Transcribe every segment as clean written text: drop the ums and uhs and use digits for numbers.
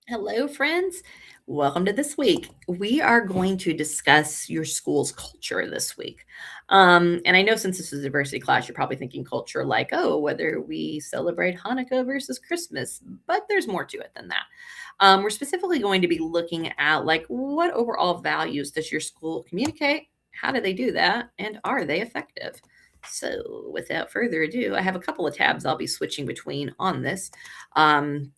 Hello, friends. Welcome to this week. We are going to discuss your school's culture this week. And I know since this is a diversity class, you're probably thinking culture like, oh, whether we celebrate Hanukkah versus Christmas, but there's more to it than that. We're specifically going to be looking at like what overall values does your school communicate? How do they do that? And are they effective? So, without further ado, I have a couple of tabs I'll be switching between on this.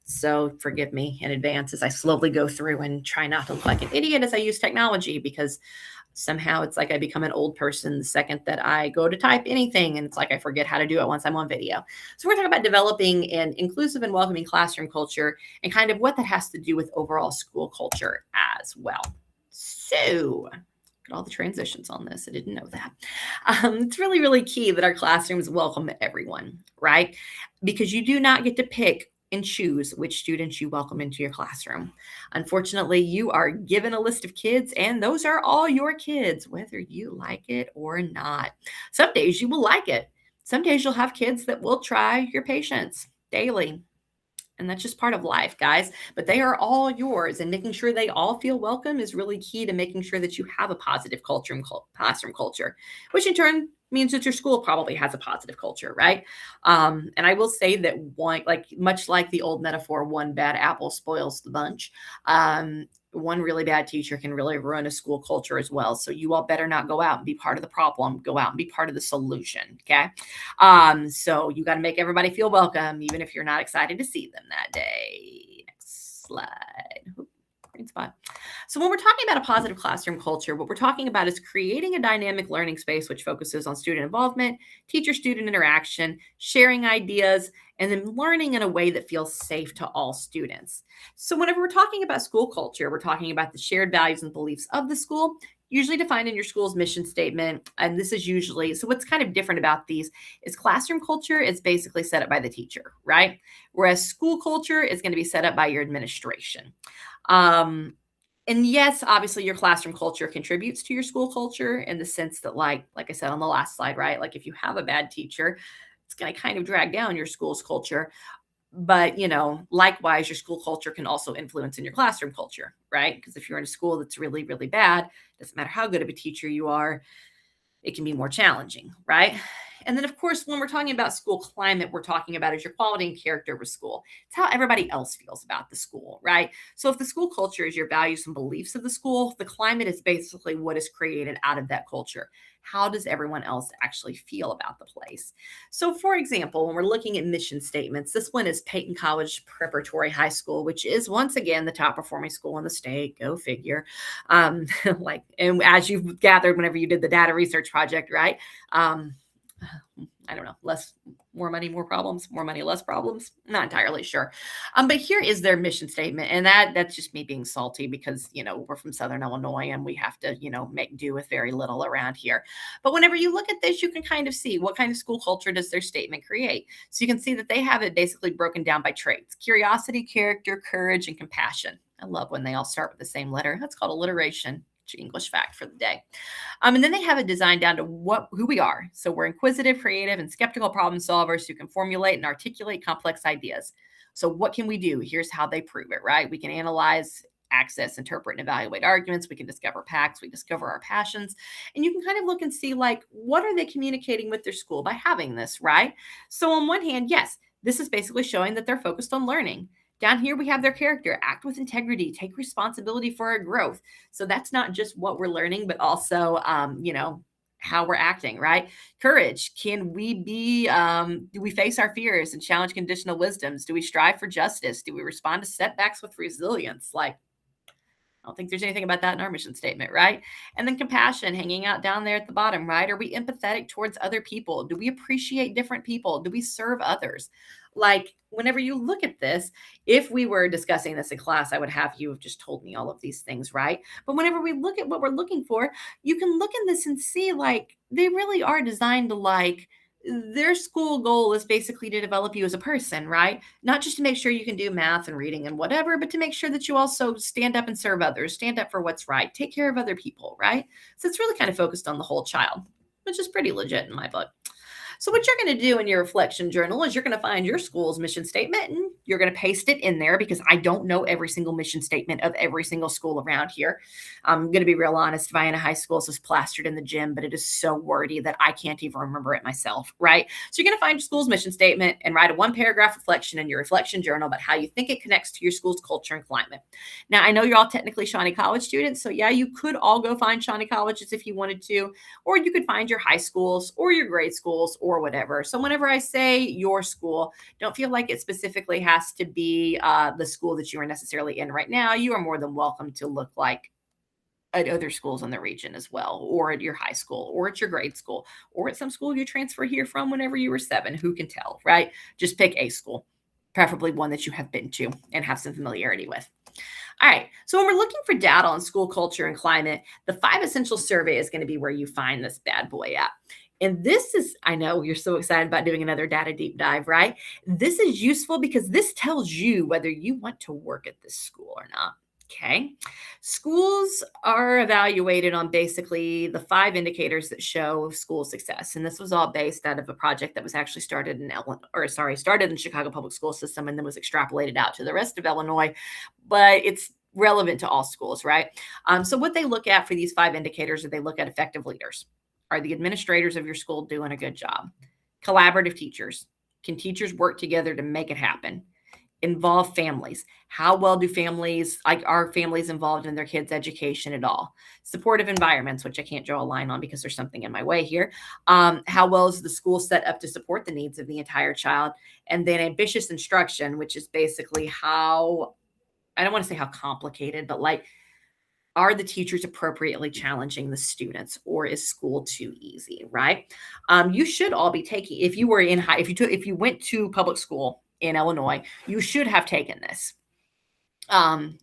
So forgive me in advance as I slowly go through and try not to look like an idiot as I use technology because somehow it's like I become an old person the second that I go to type anything and it's like I forget how to do it once I'm on video. So we're talking about developing an inclusive and welcoming classroom culture and kind of what that has to do with overall school culture as well. So all the transitions on this. I didn't know that. It's really, really key that our classrooms welcome everyone, right? Because you do not get to pick and choose which students you welcome into your classroom. Unfortunately, you are given a list of kids, and those are all your kids, whether you like it or not. Some days you will like it. Some days you'll have kids that will try your patience daily. And that's just part of life, guys. But they are all yours. And making sure they all feel welcome is really key to making sure that you have a positive classroom culture, which in turn means that your school probably has a positive culture, right? And I will say that one, like much like the old metaphor, one bad apple spoils the bunch. One really bad teacher can really ruin a school culture as well. So you all better not go out and be part of the problem. Go out and be part of the solution. Okay. So you got to make everybody feel welcome, even if you're not excited to see them that day. Next slide. Oop, green spot. So when we're talking about a positive classroom culture, what we're talking about is creating a dynamic learning space which focuses on student involvement, teacher-student interaction, sharing ideas, and then learning in a way that feels safe to all students. So whenever we're talking about school culture, we're talking about the shared values and beliefs of the school, usually defined in your school's mission statement. And this is usually, so what's kind of different about these is classroom culture is basically set up by the teacher, right? Whereas school culture is going to be set up by your administration. Um, and yes, obviously your classroom culture contributes to your school culture in the sense that like I said on the last slide, right? Like if you have a bad teacher, it's going to kind of drag down your school's culture. But, likewise, your school culture can also influence in your classroom culture, right? Because if you're in a school that's really, really bad, doesn't matter how good of a teacher you are, it can be more challenging, right? And then, of course, when we're talking about school climate, we're talking about is your quality and character of a school. It's how everybody else feels about the school, right? So, if the school culture is your values and beliefs of the school, the climate is basically what is created out of that culture. How does everyone else actually feel about the place? So, for example, when we're looking at mission statements, this one is Peyton College Preparatory High School, which is once again the top performing school in the state. Go figure. And as you've gathered whenever you did the data research project, right? um I don't know, more money, more problems, more money, less problems, not entirely sure. But here is their mission statement, and that's just me being salty because we're from Southern Illinois and we have to make do with very little around here. But whenever you look at this, you can kind of see what kind of school culture does their statement create. So you can see that they have it basically broken down by traits: curiosity, character, courage, and compassion. I love when they all start with the same letter. That's called alliteration. English fact for the day. And then they have it designed down to who we are. So we're inquisitive, creative, and skeptical problem solvers who can formulate and articulate complex ideas. So what can we do? Here's how they prove it, right? We can analyze, access, interpret, and evaluate arguments. We can discover facts. We discover our passions. And you can kind of look and see like, what are they communicating with their school by having this, right? So on one hand, yes, this is basically showing that they're focused on learning. Down here, we have their character: act with integrity, take responsibility for our growth. So that's not just what we're learning, but also, how we're acting, right? Courage. Can we do we face our fears and challenge conditional wisdoms? Do we strive for justice? Do we respond to setbacks with resilience? Like, I don't think there's anything about that in our mission statement, right? And then compassion, hanging out down there at the bottom, right? Are we empathetic towards other people? Do we appreciate different people? Do we serve others? Like, whenever you look at this, if we were discussing this in class, I would have you have just told me all of these things, right? But whenever we look at what we're looking for, you can look in this and see like they really are designed to like their school goal is basically to develop you as a person, right? Not just to make sure you can do math and reading and whatever, but to make sure that you also stand up and serve others, stand up for what's right, take care of other people, right? So it's really kind of focused on the whole child, which is pretty legit in my book. So what you're going to do in your reflection journal is you're going to find your school's mission statement and You're going to paste it in there because I don't know every single mission statement of every single school around here. I'm going to be real honest. Vienna High School is plastered in the gym, but it is so wordy that I can't even remember it myself, right? So you're going to find your school's mission statement and write a 1-paragraph reflection in your reflection journal about how you think it connects to your school's culture and climate. Now, I know you're all technically Shawnee College students, so yeah, you could all go find Shawnee Colleges if you wanted to, or you could find your high schools or your grade schools or whatever. So whenever I say your school, don't feel like it specifically has to be the school that you are necessarily in right now. You are more than welcome to look like at other schools in the region as well, or at your high school, or at your grade school, or at some school you transfer here from whenever you were 7. Who can tell, right? Just pick a school, preferably one that you have been to and have some familiarity with. All right. So when we're looking for data on school culture and climate, the 5 Essentials survey is going to be where you find this bad boy at. And this is, I know you're so excited about doing another data deep dive, right? This is useful because this tells you whether you want to work at this school or not. Okay. Schools are evaluated on basically the 5 indicators that show school success. And this was all based out of a project that was actually started in Chicago Public School System and then was extrapolated out to the rest of Illinois. But it's relevant to all schools, right? So what they look at for these 5 indicators is they look at effective leaders. Are the administrators of your school doing a good job? Collaborative teachers. Can teachers work together to make it happen? Involve families. How well do families, like are families involved in their kids' education at all? Supportive environments, which I can't draw a line on because there's something in my way here. How well is the school set up to support the needs of the entire child? And then ambitious instruction, which is basically how, I don't want to say how complicated, but like, are the teachers appropriately challenging the students, or is school too easy, right? You should all be taking, if you were in high, if you went to public school in Illinois, you should have taken this. And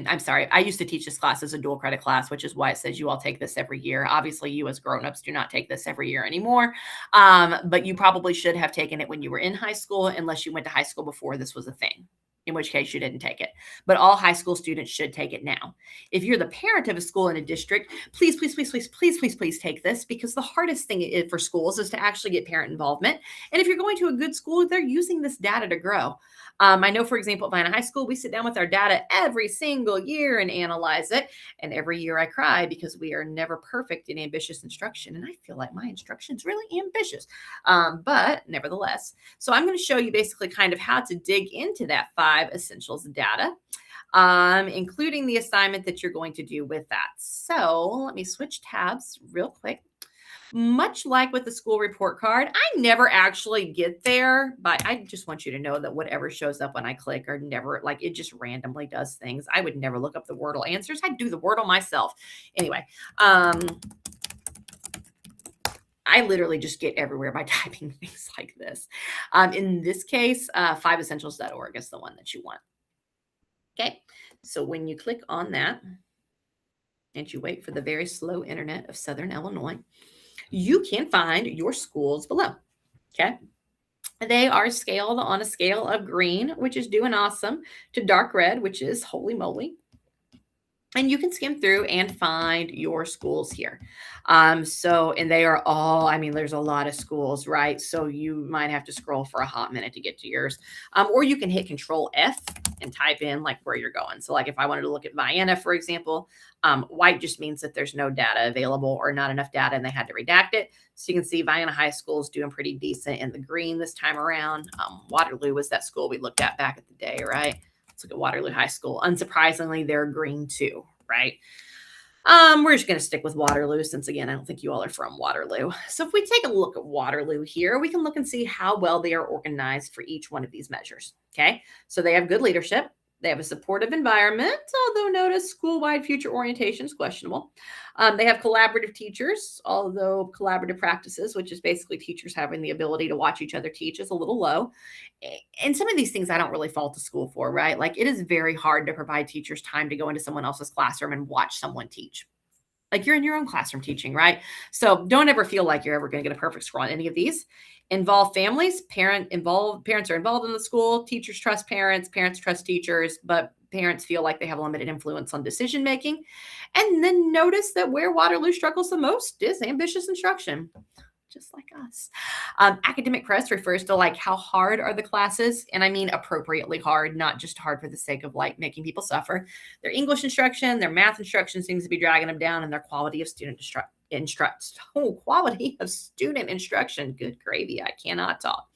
I'm sorry, I used to teach this class as a dual credit class, which is why it says you all take this every year. Obviously, you as grown-ups do not take this every year anymore, but you probably should have taken it when you were in high school, unless you went to high school before this was a thing, in which case you didn't take it. But all high school students should take it now. If you're the parent of a school in a district, please, please, please, please, please, please, please take this, because the hardest thing for schools is to actually get parent involvement. And if you're going to a good school, they're using this data to grow. I know, for example, at Vienna High School, we sit down with our data every single year and analyze it. And every year I cry because we are never perfect in ambitious instruction. And I feel like my instruction is really ambitious, but nevertheless. So I'm going to show you basically kind of how to dig into that 5 Essentials data, including the assignment that you're going to do with that. So let me switch tabs real quick. Much like with the school report card, I never actually get there, but I just want you to know that whatever shows up when I click are never, like, it just randomly does things. I would never look up the Wordle answers. I'd do the Wordle myself. Anyway, I literally just get everywhere by typing things like this. In this case, 5essentials.org is the one that you want. Okay, so when you click on that and you wait for the very slow internet of Southern Illinois, you can find your schools below. Okay. They are scaled on a scale of green, which is doing awesome, to dark red, which is holy moly. And you can skim through and find your schools here. And they are all, I mean, there's a lot of schools, right? So you might have to scroll for a hot minute to get to yours. Or you can hit Control F and type in like where you're going. So like if I wanted to look at Vienna, for example, white just means that there's no data available or not enough data and they had to redact it. So you can see Vienna High School is doing pretty decent in the green this time around. Waterloo was that school we looked at back at the day, right? Let's look at Waterloo High School. Unsurprisingly, they're green too, right? We're just going to stick with Waterloo since, again, I don't think you all are from Waterloo. So if we take a look at Waterloo here, we can look and see how well they are organized for each one of these measures, okay? So they have good leadership. They have a supportive environment, although notice school-wide future orientation is questionable. They have collaborative teachers, although collaborative practices, which is basically teachers having the ability to watch each other teach, is a little low. And some of these things I don't really fault the school for, right? Like it is very hard to provide teachers time to go into someone else's classroom and watch someone teach. Like you're in your own classroom teaching, right? So don't ever feel like you're ever going to get a perfect score on any of these. Involve families. Parents are involved in the school. Teachers trust parents. Parents trust teachers, but parents feel like they have limited influence on decision making. And then notice that where Waterloo struggles the most is ambitious instruction. just like us. Academic press refers to like how hard are the classes, and I mean appropriately hard, not just hard for the sake of like making people suffer. Their English instruction, their math instruction seems to be dragging them down, and their quality of quality of student instruction. Good gravy, I cannot talk.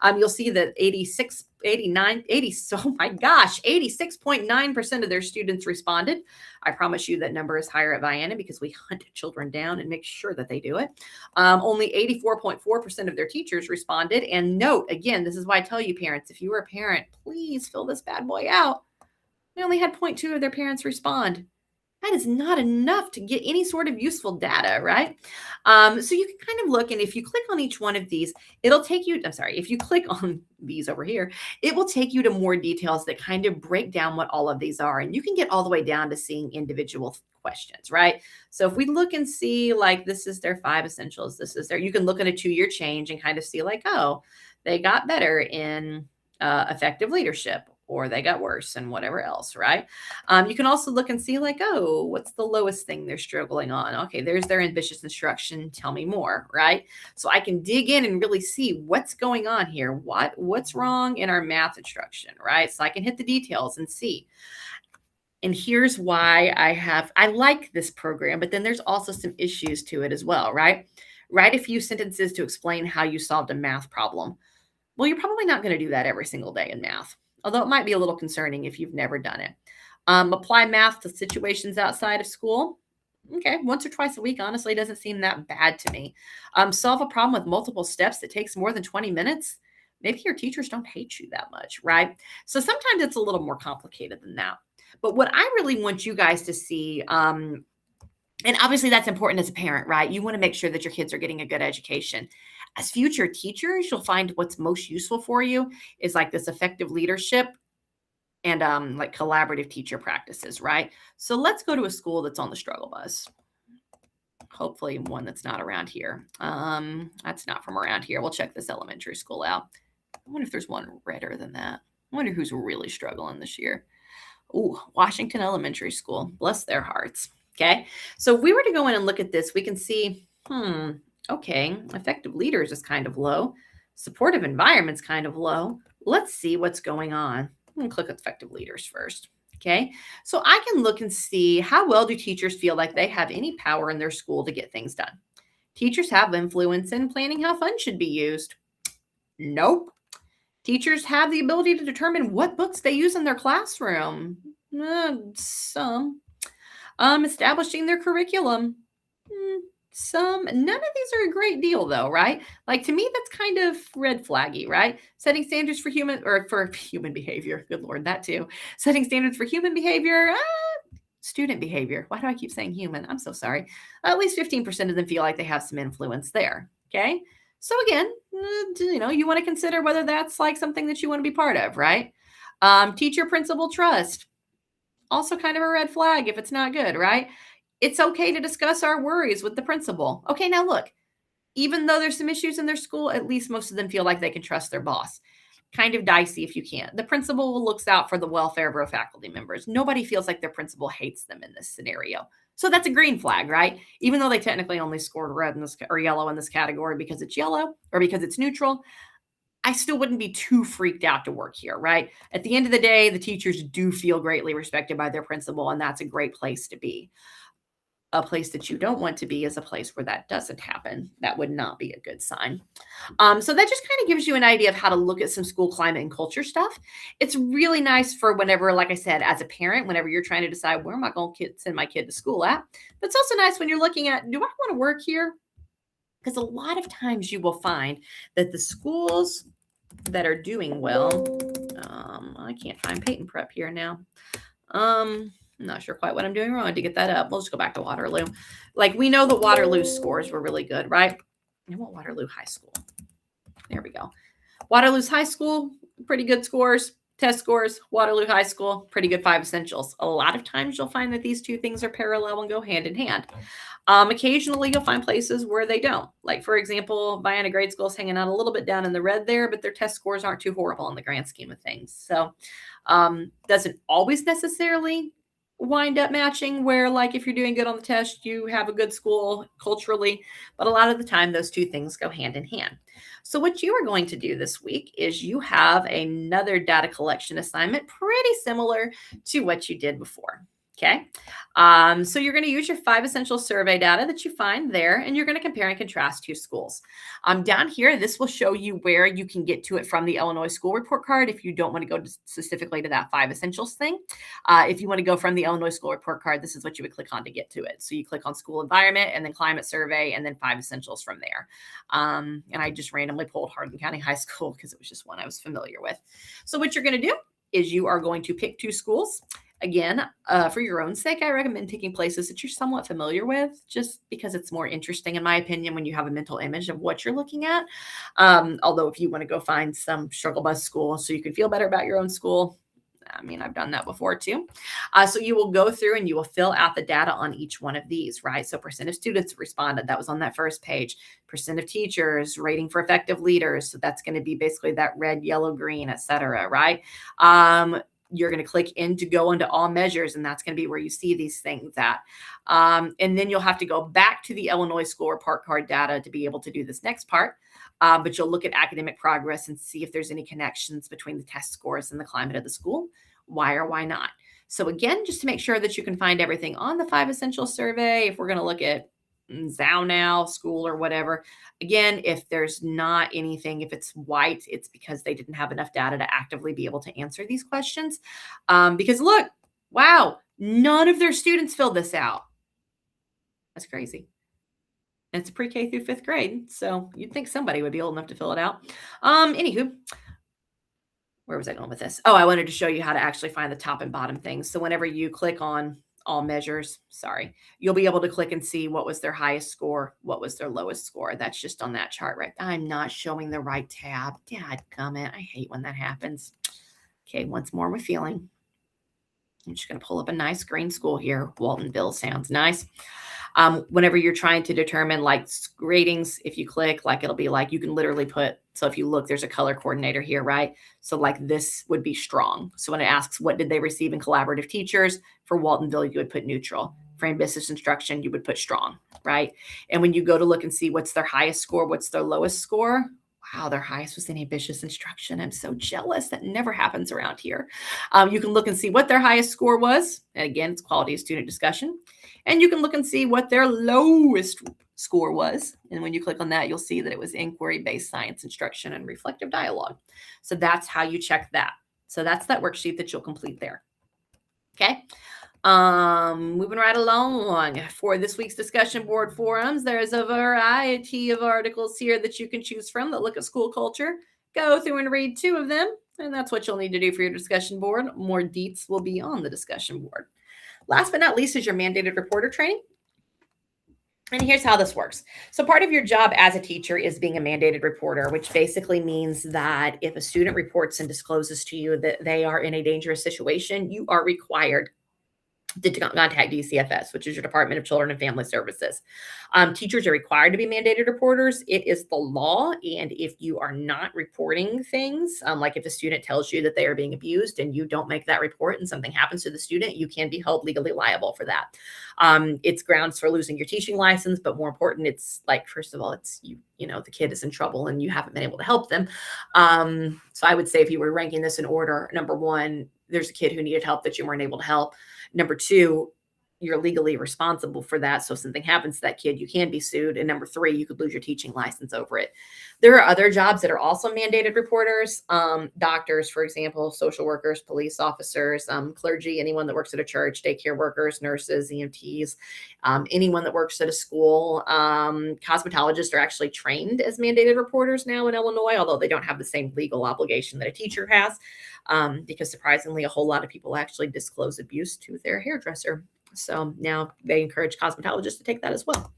You'll see that 86, 89, 80, oh my gosh, 86.9% of their students responded. I promise you that number is higher at Vienna because we hunt children down and make sure that they do it. Only 84.4% of their teachers responded. And note, again, this is why I tell you parents, if you were a parent, please fill this bad boy out. We only had 0.2 of their parents respond. That is not enough to get any sort of useful data, right? So you can kind of look, and if you click on each one of these, it'll take you, I'm sorry, if you click on these over here, it will take you to more details that kind of break down what all of these are. And you can get all the way down to seeing individual questions, right? So if we look and see, like, this is their 5 essentials, this is their, you can look at a 2-year change and kind of see like, oh, they got better in effective leadership, or they got worse and whatever else, right? You can also look and see like, oh, what's the lowest thing they're struggling on? Okay, there's their ambitious instruction. Tell me more, right? So I can dig in and really see what's going on here. What's wrong in our math instruction, right? So I can hit the details and see. And here's why I like this program, but then there's also some issues to it as well, right? Write a few sentences to explain how you solved a math problem. Well, you're probably not going to do that every single day in math, although it might be a little concerning if you've never done it. Apply math to situations outside of school. Okay, once or twice a week, honestly, doesn't seem that bad to me. Solve a problem with multiple steps that takes more than 20 minutes. Maybe your teachers don't hate you that much, right? So sometimes it's a little more complicated than that. But what I really want you guys to see, and obviously that's important as a parent, right? You want to make sure that your kids are getting a good education. As future teachers, you'll find what's most useful for you is like this effective leadership and like collaborative teacher practices, right? So let's go to a school that's on the struggle bus. Hopefully one that's not around here. That's not from around here. We'll check this elementary school out. I wonder if there's one redder than that. I wonder who's really struggling this year. Ooh, Washington Elementary School. Bless their hearts. Okay. So if we were to go in and look at this, we can see, okay, effective leaders is kind of low. Supportive environment's kind of low. Let's see what's going on. I'm going to click effective leaders first. Okay. So I can look and see how well do teachers feel like they have any power in their school to get things done. Teachers have influence in planning how funds should be used. Nope. Teachers have the ability to determine what books they use in their classroom. Some. Establishing their curriculum. Some. None of these are a great deal, though, right? Like, to me, that's kind of red flaggy, right? Setting standards for human behavior. Good Lord, that too. Setting standards for human behavior. Student behavior. Why do I keep saying human? I'm so sorry. At least 15% of them feel like they have some influence there. Okay. So again, you want to consider whether that's like something that you want to be part of, right? Teacher principal trust. Also kind of a red flag if it's not good, right? It's okay to discuss our worries with the principal. Okay, now look, even though there's some issues in their school, at least most of them feel like they can trust their boss. Kind of dicey if you can't. The principal looks out for the welfare of our faculty members. Nobody feels like their principal hates them in this scenario. So that's a green flag, right? Even though they technically only scored red in this or yellow in this category because it's yellow or because it's neutral, I still wouldn't be too freaked out to work here, right? At the end of the day, the teachers do feel greatly respected by their principal, and that's a great place to be. A place that you don't want to be is a place where that doesn't happen. That would not be a good sign. So that just kind of gives you an idea of how to look at some school climate and culture stuff. It's really nice for whenever, like I said, as a parent, whenever you're trying to decide where am I going to send my kid to school at. But it's also nice when you're looking at, do I want to work here? Because a lot of times you will find that the schools that are doing well, I can't find Peyton Prep here now. I'm not sure quite what I'm doing wrong to get that up. We'll just go back to Waterloo. Like, we know the Waterloo scores were really good, right? I want Waterloo High School. There we go. Waterloo's High School, pretty good scores. Test scores, Waterloo High School, pretty good 5 essentials. A lot of times you'll find that these two things are parallel and go hand in hand. Occasionally you'll find places where they don't. Like, for example, Vienna Grade School is hanging out a little bit down in the red there, but their test scores aren't too horrible in the grand scheme of things. So doesn't always necessarily wind up matching where, like, if you're doing good on the test, you have a good school culturally, but a lot of the time those two things go hand in hand. So what you are going to do this week is you have another data collection assignment pretty similar to what you did before. Okay. So you're going to use your 5 essential survey data that you find there, and you're going to compare and contrast two schools. Down here, this will show you where you can get to it from the Illinois school report card if you don't want to go specifically to that 5 essentials thing. If you want to go from the Illinois school report card, this is what you would click on to get to it. So you click on school environment and then climate survey and then 5 essentials from there. And I just randomly pulled Hardin County High School because it was just one I was familiar with. So what you're going to do is you are going to pick two schools. Again, for your own sake, I recommend picking places that you're somewhat familiar with, just because it's more interesting, in my opinion, when you have a mental image of what you're looking at. Although, if you want to go find some struggle bus school so you can feel better about your own school, I mean, I've done that before too. So you will go through and you will fill out the data on each one of these, right? So percent of students responded, that was on that first page. Percent of teachers, rating for effective leaders. So that's going to be basically that red, yellow, green, et cetera, right? You're going to click in to go into all measures, and that's going to be where you see these things at. And then you'll have to go back to the Illinois school report card data to be able to do this next part. But you'll look at academic progress and see if there's any connections between the test scores and the climate of the school. Why or why not? So again, just to make sure that you can find everything on the 5 essential survey, if we're going to look at Zaunow school or whatever, again, if there's not anything, if it's white, it's because they didn't have enough data to actively be able to answer these questions. Because look, wow, none of their students filled this out. That's crazy. And it's pre-K through 5th grade, so you'd think somebody would be old enough to fill it out. Anywho, where was I going with this? Oh, I wanted to show you how to actually find the top and bottom things. So whenever you click on all measures, you'll be able to click and see what was their highest score, what was their lowest score. That's just on that chart, right? I'm not showing the right tab. Dadgummit. I hate when that happens. Okay, once more with feeling. I'm just going to pull up a nice green school here. Waltonville sounds nice. Whenever you're trying to determine like ratings, if you click, like it'll be like you can literally put, so if you look, there's a color coordinator here, right? So like this would be strong. So when it asks what did they receive in collaborative teachers, for Waltonville, you would put neutral. For ambitious instruction, you would put strong, right? And when you go to look and see what's their highest score, what's their lowest score, wow, their highest was in ambitious instruction. I'm so jealous. That never happens around here. You can look and see what their highest score was. And again, it's quality of student discussion. And you can look and see what their lowest score was. And when you click on that, you'll see that it was inquiry-based science instruction and reflective dialogue. So that's how you check that. So that's that worksheet that you'll complete there. Okay. Moving right along, for this week's discussion board forums, there's a variety of articles here that you can choose from that look at school culture. Go through and read 2 of them, and that's what you'll need to do for your discussion board. More deets will be on the discussion board. Last but not least is your mandated reporter training. And here's how this works. So part of your job as a teacher is being a mandated reporter, which basically means that if a student reports and discloses to you that they are in a dangerous situation, you are required to contact DCFS, which is your Department of Children and Family Services. Teachers are required to be mandated reporters. It is the law. And if you are not reporting things, like if a student tells you that they are being abused and you don't make that report and something happens to the student, you can be held legally liable for that. It's grounds for losing your teaching license, but more important, it's like, first of all, it's you know, the kid is in trouble and you haven't been able to help them. So I would say if you were ranking this in order, number 1, there's a kid who needed help that you weren't able to help. Number 2, you're legally responsible for that. So if something happens to that kid, you can be sued. And number 3, you could lose your teaching license over it. There are other jobs that are also mandated reporters. Doctors, for example, social workers, police officers, clergy, anyone that works at a church, daycare workers, nurses, EMTs, anyone that works at a school. Cosmetologists are actually trained as mandated reporters now in Illinois, although they don't have the same legal obligation that a teacher has. Because surprisingly, a whole lot of people actually disclose abuse to their hairdresser. So now they encourage cosmetologists to take that as well.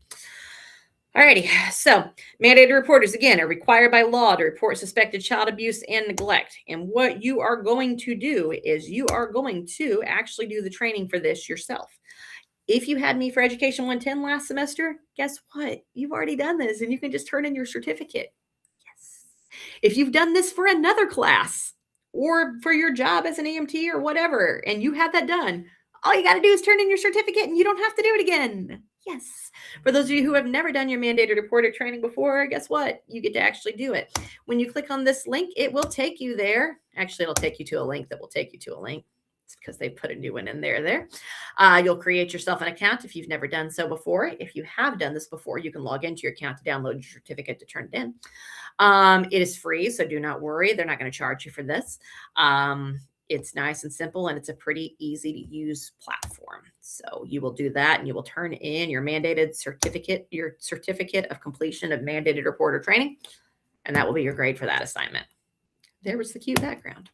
Alrighty, so mandated reporters, again, are required by law to report suspected child abuse and neglect. And what you are going to do is you are going to actually do the training for this yourself. If you had me for Education 110 last semester, guess what? You've already done this and you can just turn in your certificate. Yes. If you've done this for another class or for your job as an EMT or whatever, and you had that done, All you got to do is turn in your certificate and you don't have to do it again. Yes. For those of you who have never done your mandated reporter training before, guess what? You get to actually do it. When you click on this link, it will take you there. Actually, it'll take you to a link that will take you to a link. It's because they put a new one in there. You'll create yourself an account if you've never done so before. If you have done this before, you can log into your account to download your certificate to turn it in. It is free, so do not worry. They're not going to charge you for this. It's nice and simple, and it's a pretty easy to use platform. So you will do that, and you will turn in your mandated certificate, your certificate of completion of mandated reporter training, and that will be your grade for that assignment. There was the cute background.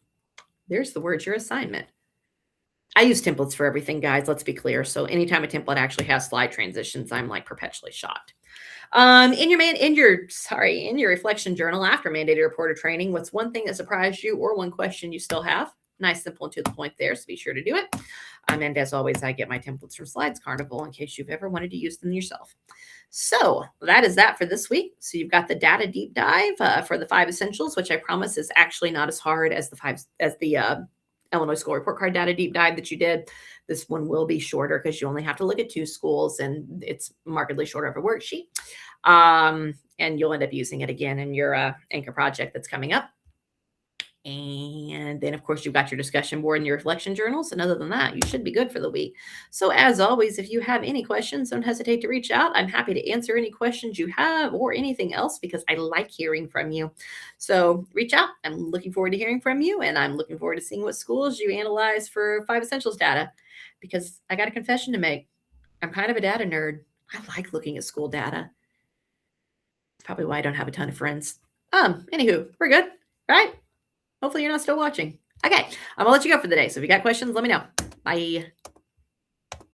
There's the word, your assignment. I use templates for everything, guys. Let's be clear. So anytime a template actually has slide transitions, I'm like perpetually shocked. In your reflection journal after mandated reporter training, what's one thing that surprised you or one question you still have? Nice, simple, and to the point there. So be sure to do it. And as always, I get my templates from Slides Carnival in case you've ever wanted to use them yourself. So that is that for this week. So you've got the data deep dive for the 5 essentials, which I promise is actually not as hard as the Illinois School Report Card data deep dive that you did. This one will be shorter because you only have to look at 2 schools and it's markedly shorter of a worksheet. And you'll end up using it again in your anchor project that's coming up. And then, of course, you've got your discussion board and your reflection journals. And other than that, you should be good for the week. So as always, if you have any questions, don't hesitate to reach out. I'm happy to answer any questions you have or anything else because I like hearing from you. So reach out. I'm looking forward to hearing from you. And I'm looking forward to seeing what schools you analyze for 5 essentials data because I got a confession to make. I'm kind of a data nerd. I like looking at school data. It's probably why I don't have a ton of friends. Anywho, we're good, right? Hopefully you're not still watching. Okay, I'm gonna let you go for the day. So if you got questions, let me know. Bye.